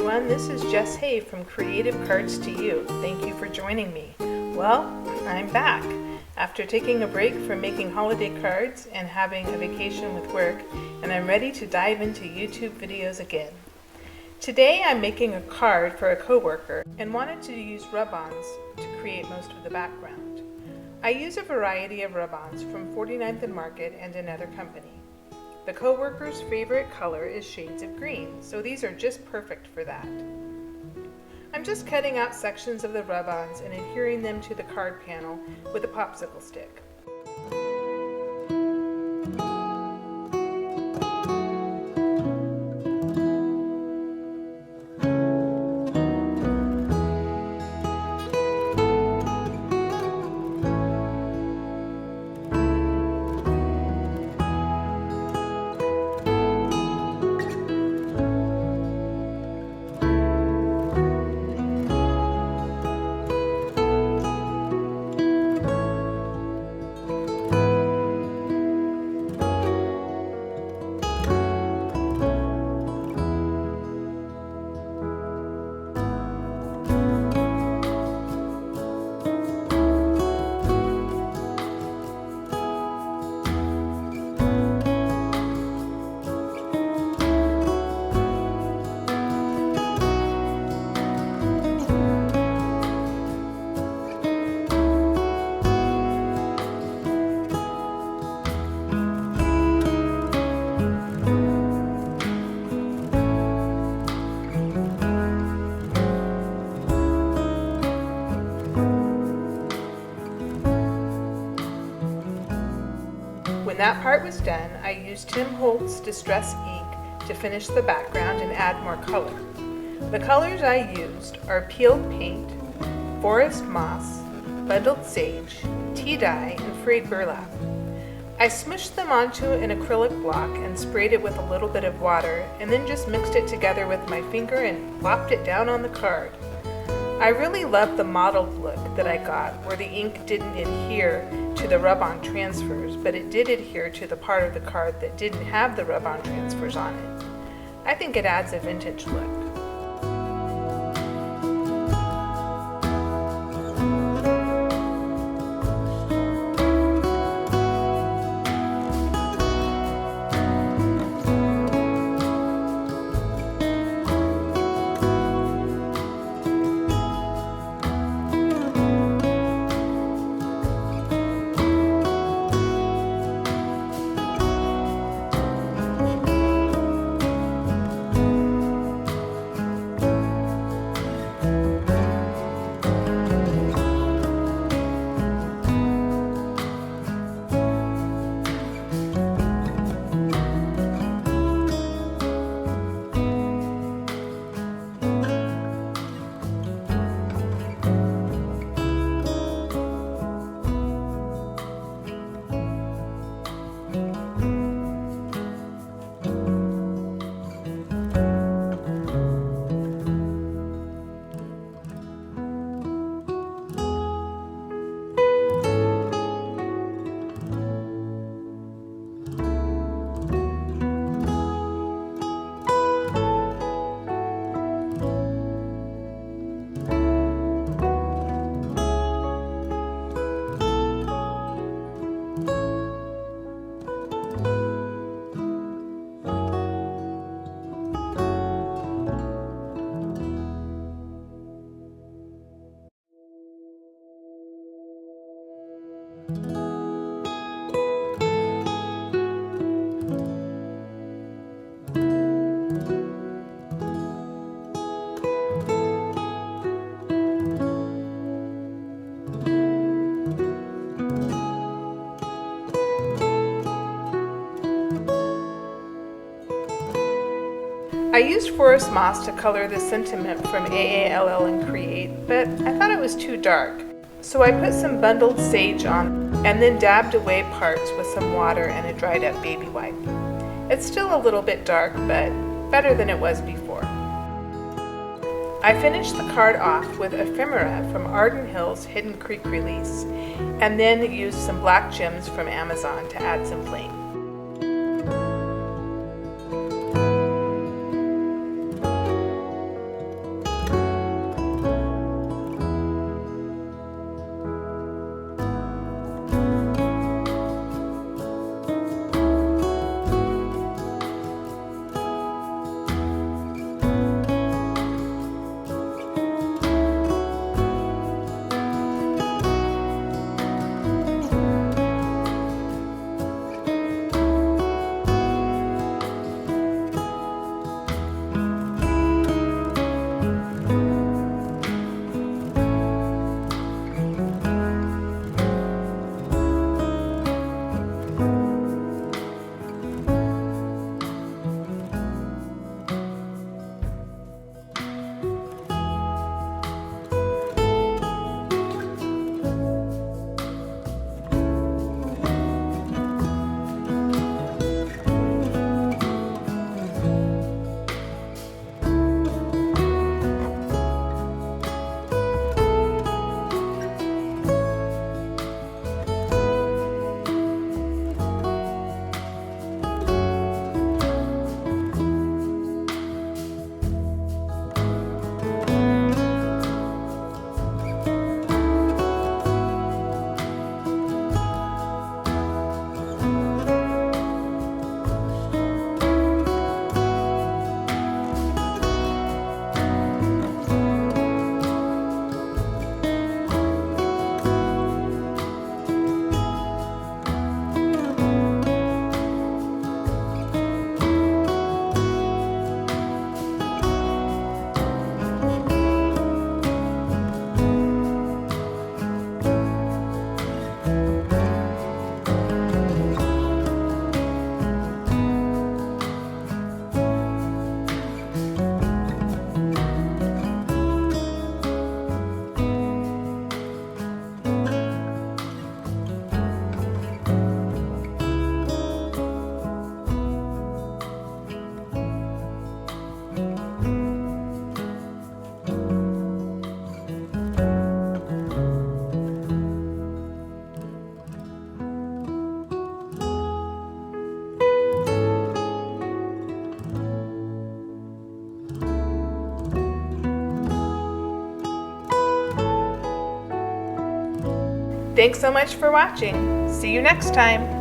everyone, this is Jess Hay from Creative Cards to You. Thank you for joining me. Well, I'm back. After taking a break from making holiday cards and having a vacation with work, and I'm ready to dive into YouTube videos again. Today I'm making a card for a coworker and wanted to use rub-ons to create most of the background. I use a variety of rub-ons from 49th and Market and another company. The coworker's favorite color is shades of green, so these are just perfect for that. I'm just cutting out sections of the rub-ons and adhering them to the card panel with a popsicle stick. When that part was done, I used Tim Holtz Distress ink to finish the background and add more color. The colors I used are peeled paint, forest moss, bundled sage, tea dye, and frayed burlap. I smushed them onto an acrylic block and sprayed it with a little bit of water, and then just mixed it together with my finger and plopped it down on the card. I really loved the mottled look that I got, where the ink didn't adhere to the rub-on transfers, but it did adhere to the part of the card that didn't have the rub-on transfers on it. I think it adds a vintage look. I used forest moss to color the sentiment from AALL and Create, but I thought it was too dark. So I put some bundled sage on and then dabbed away parts with some water and a dried up baby wipe. It's still a little bit dark, but better than it was before. I finished the card off with ephemera from Arden Hill's Hidden Creek release, and then used some black gems from Amazon to add some bling. Thanks so much for watching. See you next time.